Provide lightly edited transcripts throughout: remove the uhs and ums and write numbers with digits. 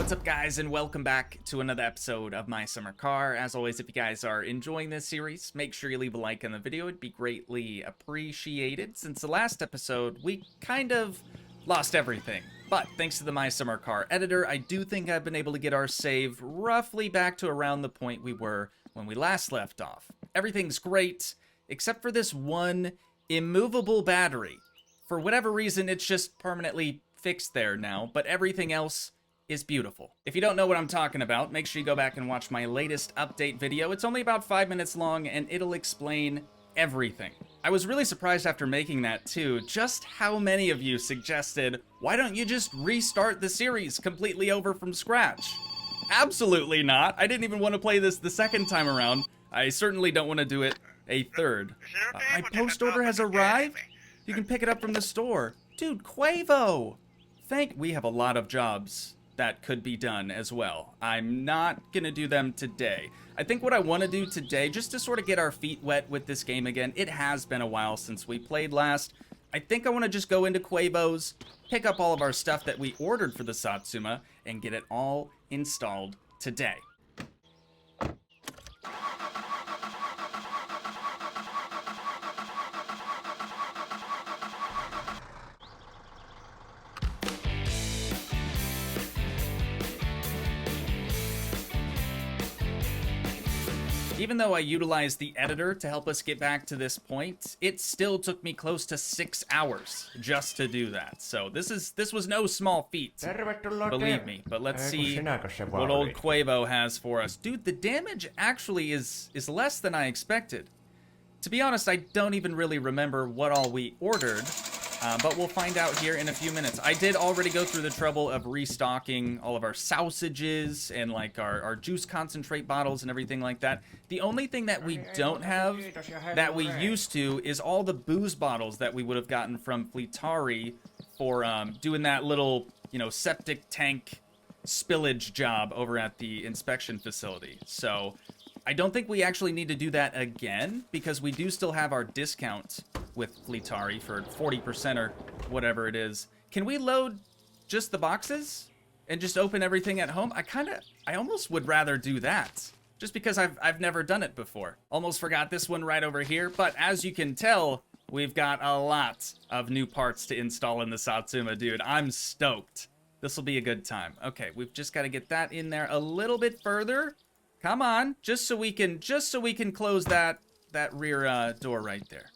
What's up, guys, and welcome back to another episode of My Summer Car. As always, if you guys are enjoying this series, make sure you leave a like on the video. It'd be greatly appreciated. Since the last episode, we kind of lost everything. But thanks to the My Summer Car editor, I do think I've been able to get our save roughly back to around the point we were when we last left off. Everything's great, except for this one immovable battery. For whatever reason, it's just permanently fixed there now, but everything else is beautiful. If you don't know what I'm talking about, make sure you go back and watch my latest update video. It's only about 5 minutes long, and it'll explain everything. I was really surprised after making that too, just how many of you suggested, why don't you just restart the series completely over from scratch? Absolutely not. I didn't even want to play this the second time around. I certainly don't want to do it a third. My post order has arrived? You can pick it up from the store. Dude, Quavo! We have a lot of jobs that could be done as well. I'm not gonna do them today. I think what I want to do today, just to sort of get our feet wet with this game again, it has been a while since we played last. I think I want to just go into Quavo's, pick up all of our stuff that we ordered for the Satsuma, and get it all installed today. Even though I utilized the editor to help us get back to this point, it still took me close to 6 hours just to do that. So this was no small feat, believe me. But let's see what old Quavo has for us. Dude, the damage actually is less than I expected. To be honest, I don't even really remember what all we ordered. But we'll find out here in a few minutes. I did already go through the trouble of restocking all of our sausages and like our juice concentrate bottles and everything like that. The only thing that we don't have that we used to is all the booze bottles that we would have gotten from Toogii for doing that little, you know, septic tank spillage job over at the inspection facility. So I don't think we actually need to do that again because we do still have our discount with Toogii for 40% or whatever it is. Can we load just the boxes and just open everything at home? I almost would rather do that just because I've never done it before. Almost forgot this one right over here, but as you can tell, we've got a lot of new parts to install in the Satsuma, dude. I'm stoked. This will be a good time. Okay, we've just got to get that in there a little bit further. Come on, just so we can close that rear door right there.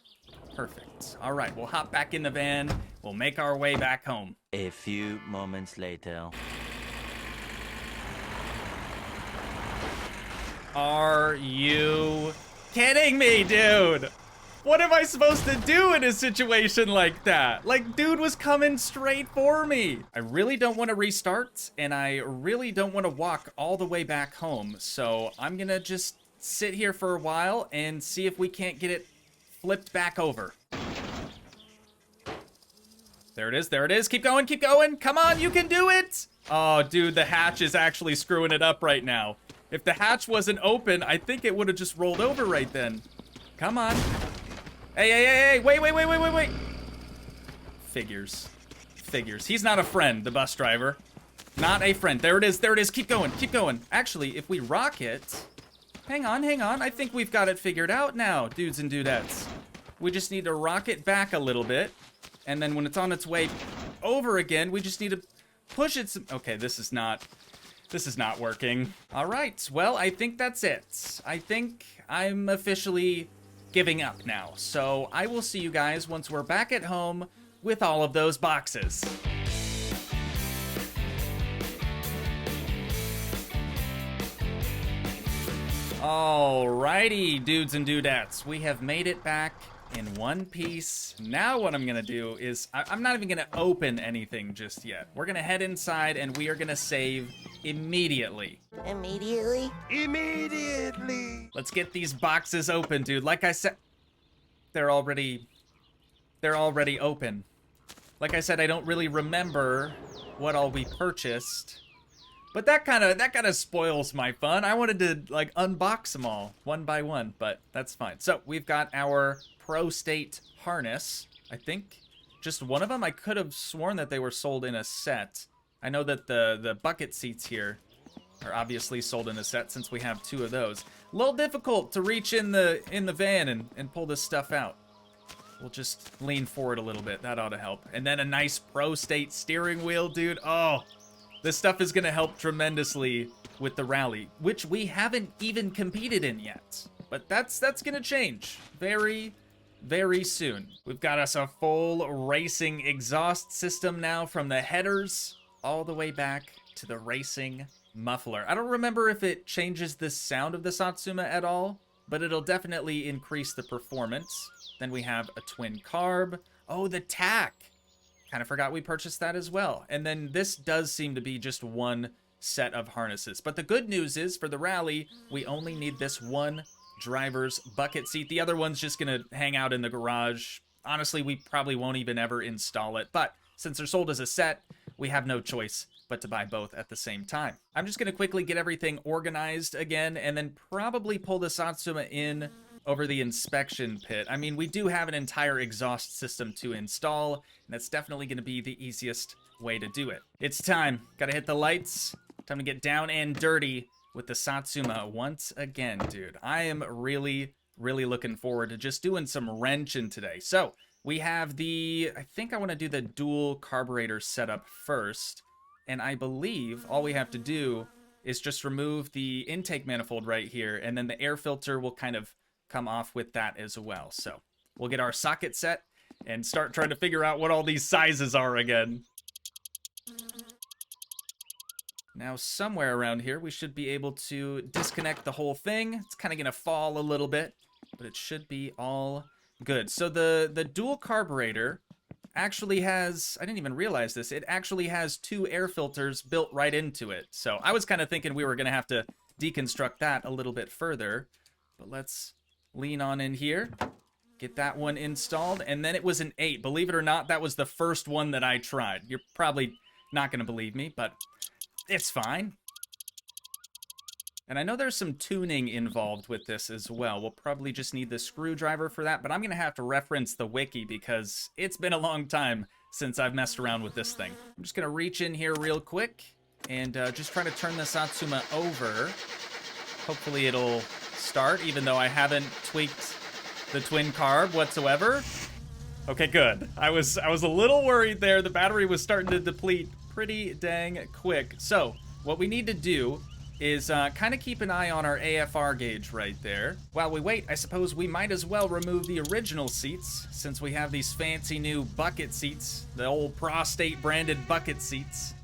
Perfect. All right, we'll hop back in the van. We'll make our way back home. A few moments later. Are you kidding me, dude? What am I supposed to do in a situation like that? Like, dude was coming straight for me. I really don't want to restart, and I really don't want to walk all the way back home. So I'm gonna just sit here for a while and see if we can't get it flipped back over. There it is, there it is. Keep going, keep going. Come on, you can do it. Oh, dude, the hatch is actually screwing it up right now. If the hatch wasn't open, I think it would have just rolled over right then. Come on. Hey, wait. Figures. He's not a friend, the bus driver. Not a friend. There it is. Keep going. Actually, if we rock it... Hang on. I think we've got it figured out now, dudes and dudettes. We just need to rock it back a little bit. And then when it's on its way over again, we just need to push it some... Okay, this is not working. All right, well, I think that's it. I think I'm officially giving up now. So I will see you guys once we're back at home with all of those boxes. Alrighty, dudes and dudettes, we have made it back in one piece. Now what I'm gonna do is, I'm not even gonna open anything just yet. We're gonna head inside and we are gonna save immediately. Immediately? Let's get these boxes open, dude. Like I said, they're already open. Like I said, I don't really remember what all we purchased. But that kind of spoils my fun. I wanted to like unbox them all one by one, but that's fine. So we've got our Pro State harness. I think just one of them. I could have sworn that they were sold in a set. I know that the bucket seats here are obviously sold in a set since we have 2 of those. A little difficult to reach in the van and pull this stuff out. We'll just lean forward a little bit. That ought to help. And then a nice Pro State steering wheel, dude. Oh, this stuff is going to help tremendously with the rally, which we haven't even competed in yet. But that's going to change very, very soon. We've got us a full racing exhaust system now, from the headers all the way back to the racing muffler. I don't remember if it changes the sound of the Satsuma at all, but it'll definitely increase the performance. Then we have a twin carb. Oh, the tack. Kind of forgot we purchased that as well. And then this does seem to be just one set of harnesses. But the good news is, for the rally, we only need this one driver's bucket seat. The other one's just going to hang out in the garage. Honestly, we probably won't even ever install it. But since they're sold as a set, we have no choice but to buy both at the same time. I'm just going to quickly get everything organized again, and then probably pull the Satsuma in over the inspection pit. I mean, we do have an entire exhaust system to install, and that's definitely going to be the easiest way to do it. It's time. Gotta hit the lights. Time to get down and dirty with the Satsuma once again, dude. I am really, really looking forward to just doing some wrenching today. So, we have I think I want to do the dual carburetor setup first, and I believe all we have to do is just remove the intake manifold right here, and then the air filter will kind of come off with that as well. So we'll get our socket set and start trying to figure out what all these sizes are again. Now, somewhere around here, we should be able to disconnect the whole thing. It's kind of going to fall a little bit, but it should be all good. So the dual carburetor actually has, I didn't even realize this, it actually has 2 air filters built right into it. So I was kind of thinking we were going to have to deconstruct that a little bit further, but let's lean on in here, get that one installed, and then it was an 8. Believe it or not, that was the first one that I tried. You're probably not going to believe me, but it's fine. And I know there's some tuning involved with this as well. We'll probably just need the screwdriver for that, but I'm going to have to reference the wiki because it's been a long time since I've messed around with this thing. I'm just going to reach in here real quick and just try to turn the Satsuma over. Hopefully it'll start, even though I haven't tweaked the twin carb whatsoever. Okay, good. I was a little worried there. The battery was starting to deplete pretty dang quick. So what we need to do is kind of keep an eye on our AFR gauge right there. While we wait, I suppose we might as well remove the original seats, since we have these fancy new bucket seats, the old Prostate branded bucket seats.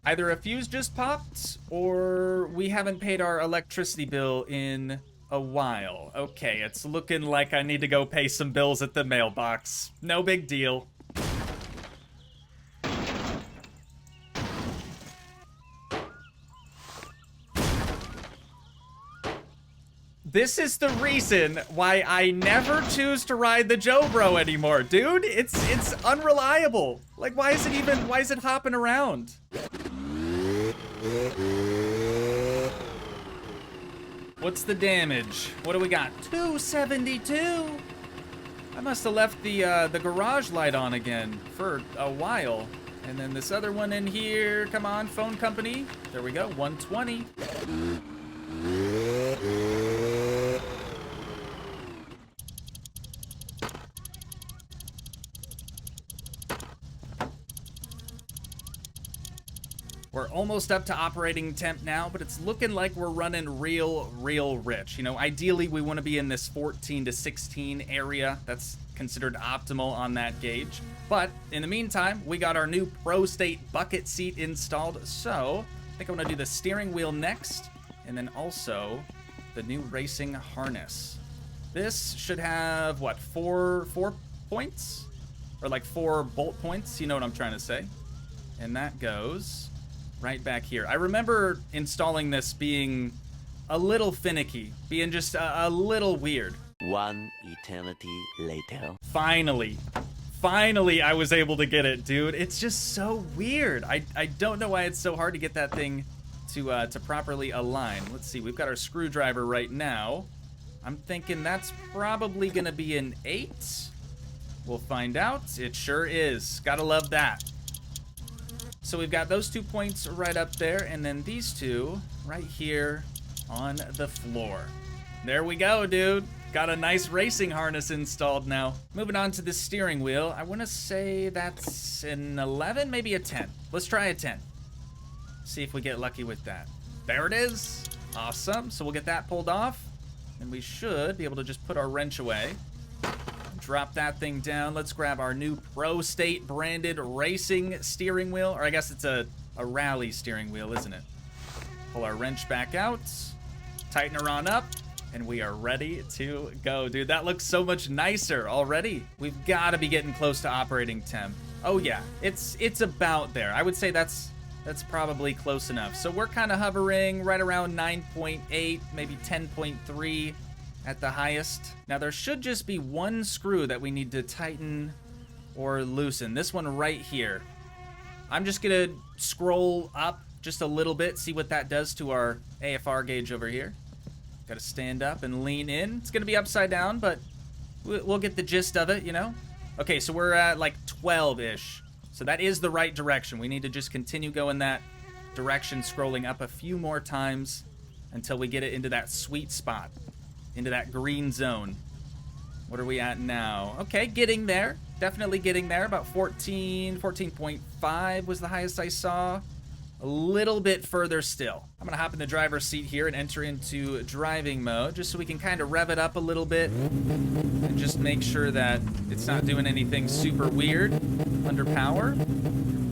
Either a fuse just popped, or we haven't paid our electricity bill in a while. Okay, it's looking like I need to go pay some bills at the mailbox. No big deal. This is the reason why I never choose to ride the Joe Bro anymore, dude. It's unreliable. Like, why is it hopping around? What's the damage? What do we got? 272. I must have left the garage light on again for a while. And then this other one in here. Come on, phone company. There we go, 120. We're almost up to operating temp now, but it's looking like we're running real rich. You know, ideally we want to be in this 14 to 16 area. That's considered optimal on that gauge. But in the meantime, we got our new Pro State bucket seat installed. So I think I'm gonna do the steering wheel next, and then also the new racing harness. This should have, what, four points? Or like 4 bolt points, you know what I'm trying to say. And that goes right back here. I remember installing this being a little finicky, being just a little weird. One eternity later. Finally I was able to get it, dude. It's just so weird. I don't know why it's so hard to get that thing to properly align. Let's see, we've got our screwdriver right now. I'm thinking that's probably gonna be an 8. We'll find out. It sure is. Gotta love that. So we've got those 2 points right up there, and then these 2 right here on the floor. There we go, dude. Got a nice racing harness installed now. Moving on to the steering wheel. I want to say that's an 11, maybe a 10. Let's try a 10. See if we get lucky with that. There it is. Awesome. So we'll get that pulled off, and we should be able to just put our wrench away. Drop that thing down. Let's grab our new Pro State branded racing steering wheel. Or I guess it's a rally steering wheel, isn't it? Pull our wrench back out. Tighten her on up. And we are ready to go. Dude, that looks so much nicer already. We've got to be getting close to operating temp. Oh yeah, it's about there. I would say that's probably close enough. So we're kind of hovering right around 9.8, maybe 10.3 at the highest. Now there should just be one screw that we need to tighten or loosen. This one right here. I'm just gonna scroll up just a little bit, see what that does to our AFR gauge over here. Gotta stand up and lean in. It's gonna be upside down, but we'll get the gist of it, you know? Okay, so we're at like 12-ish. So that is the right direction. We need to just continue going that direction, scrolling up a few more times until we get it into that sweet spot, into that green zone. What are we at now? Okay, getting there. Definitely getting there. About 14.5 was the highest I saw. A little bit further still. I'm gonna hop in the driver's seat here and enter into driving mode just so we can kind of rev it up a little bit and just make sure that it's not doing anything super weird under power.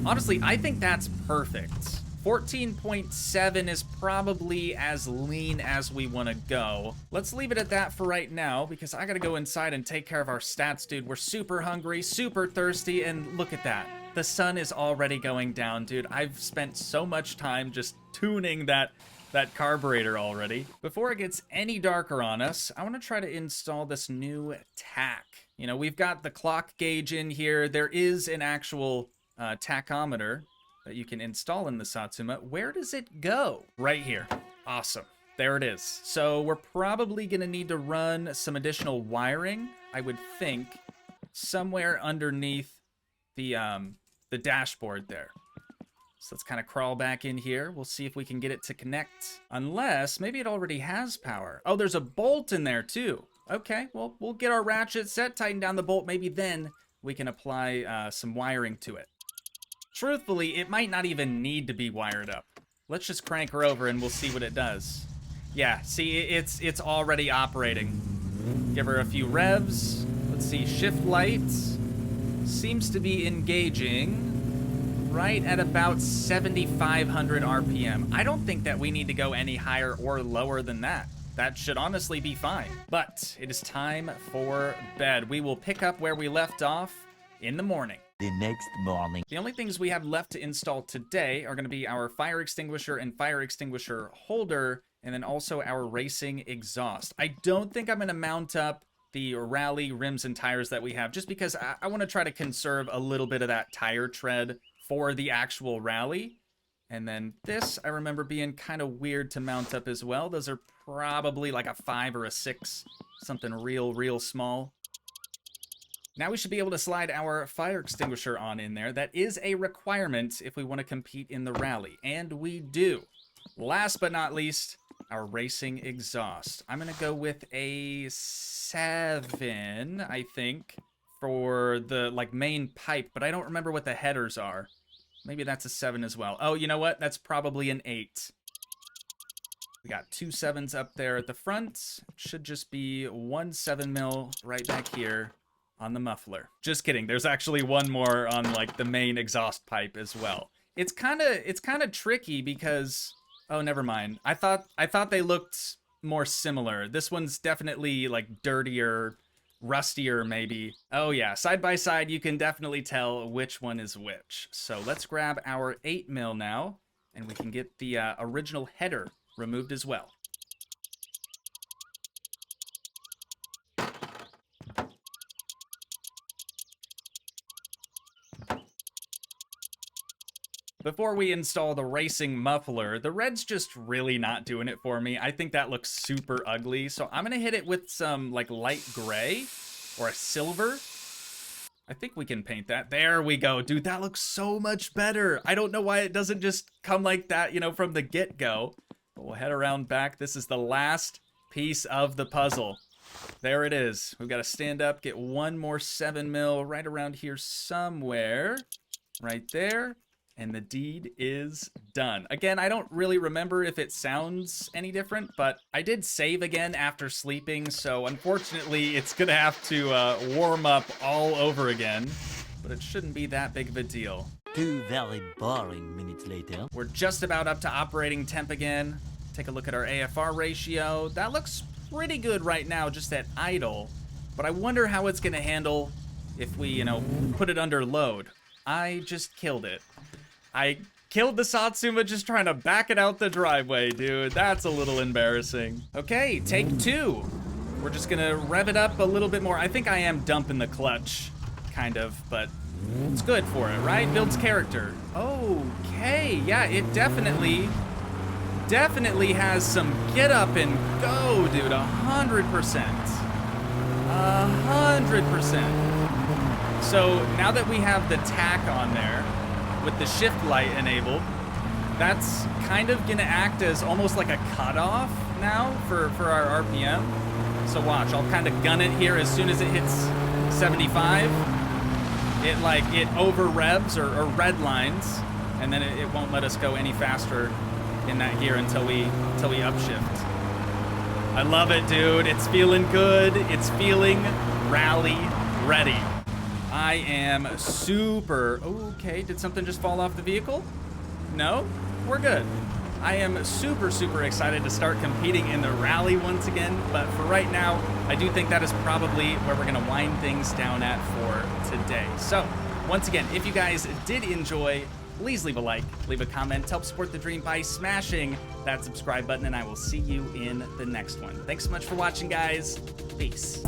Honestly, I think that's perfect. 14.7 is probably as lean as we want to go. Let's leave it at that for right now because I gotta go inside and take care of our stats, dude. We're super hungry, super thirsty, and look at that. The sun is already going down, dude. I've spent so much time just tuning that carburetor already. Before it gets any darker on us, I want to try to install this new tach. You know, we've got the clock gauge in here. There is an actual tachometer that you can install in the Satsuma. Where does it go? Right here. Awesome. There it is. So we're probably going to need to run some additional wiring, I would think, somewhere underneath the dashboard there. So let's kind of crawl back in here. We'll see if we can get it to connect. Unless, maybe it already has power. Oh, there's a bolt in there too. Okay, well, we'll get our ratchet set, tighten down the bolt. Maybe then we can apply some wiring to it. Truthfully, it might not even need to be wired up. Let's just crank her over and we'll see what it does. Yeah, see, it's already operating. Give her a few revs. Let's see, shift light seems to be engaging right at about 7,500 RPM. I don't think that we need to go any higher or lower than that. That should honestly be fine. But it is time for bed. We will pick up where we left off in the morning. The next morning. The only things we have left to install today are going to be our fire extinguisher and fire extinguisher holder, and then also our racing exhaust. I don't think I'm going to mount up the rally rims and tires that we have, just because I want to try to conserve a little bit of that tire tread for the actual rally. And then this, I remember being kind of weird to mount up as well. Those are probably like a 5 or a 6, something real small. Now we should be able to slide our fire extinguisher on in there. That is a requirement if we want to compete in the rally, and we do. Last but not least, our racing exhaust. I'm going to go with a 7, I think, for the main pipe, but I don't remember what the headers are. Maybe that's a 7 as well. Oh, you know what? That's probably an 8. We got 2 7s up there at the front. Should just be 1 7mm right back here on the muffler. Just kidding. There's actually one more on the main exhaust pipe as well. It's kind of tricky because, oh, never mind. I thought they looked more similar. This one's definitely dirtier, rustier maybe. Oh yeah, side by side you can definitely tell which one is which. So let's grab our 8mm now and we can get the original header removed as well. Before we install the racing muffler, the red's just really not doing it for me. I think that looks super ugly, so I'm gonna hit it with some light gray or a silver. I think we can paint that. There we go. Dude, that looks so much better. I don't know why it doesn't just come like that, you know, from the get-go. But we'll head around back. This is the last piece of the puzzle. There it is. We've got to stand up, get one more 7 mil right around here somewhere. Right there. And the deed is done. Again, I don't really remember if it sounds any different, but I did save again after sleeping, so unfortunately it's gonna have to warm up all over again, but it shouldn't be that big of a deal. 2 very boring minutes later. We're just about up to operating temp again. Take a look at our AFR ratio. That looks pretty good right now, just at idle, but I wonder how it's gonna handle if we, you know, put it under load. I just killed it. I killed the Satsuma just trying to back it out the driveway, dude. That's a little embarrassing. Okay, take 2. We're just gonna rev it up a little bit more. I think I am dumping the clutch, kind of, but it's good for it, right? Builds character. Okay, yeah, it definitely has some get up and go, dude. 100%. 100%. So now that we have the tack on there, with the shift light enabled, that's kind of gonna act as almost like a cutoff now for our RPM. So watch, I'll kind of gun it here as soon as it hits 75. It over revs or red lines, and then it won't let us go any faster in that gear until we upshift. I love it, dude. It's feeling good. It's feeling rally ready. I am super... Okay, did something just fall off the vehicle? No? We're good. I am super, super excited to start competing in the rally once again, but for right now, I do think that is probably where we're going to wind things down at for today. So, once again, if you guys did enjoy, please leave a like, leave a comment, help support the dream by smashing that subscribe button, and I will see you in the next one. Thanks so much for watching, guys. Peace.